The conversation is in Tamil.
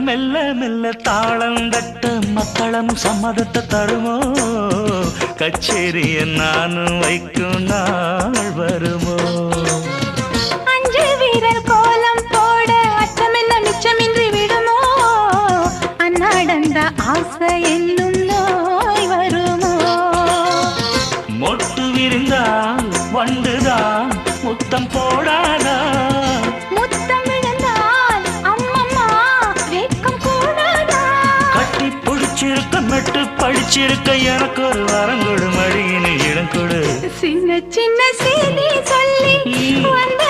மெல்ல மெல்ல தாளம் தட்ட மக்களும் சம்மதத்தை தருமோ கச்சேரிய நானும் வைக்கும் நாள் வருமோ அஞ்சு வீரர் கோலம் போட அச்சமென்ன மிச்சமின்றி விடுமோ அந்நாடந்த ஆசை என்னும் நோய் வருமோ மொட்டு விரிந்தால் வண்டுதான் முத்தம் போடாதா முத்தம் விழுந்தால் அம்மம்மா வேக்கம் கூடாதா கட்டி பிடிச்சிருக்க மெட்டு படிச்சிருக்க எனக்கு ஒரு வரம் கொடு மடியினை இடம் கொடு சின்ன சின்ன செய்தி சொல்லி வந்த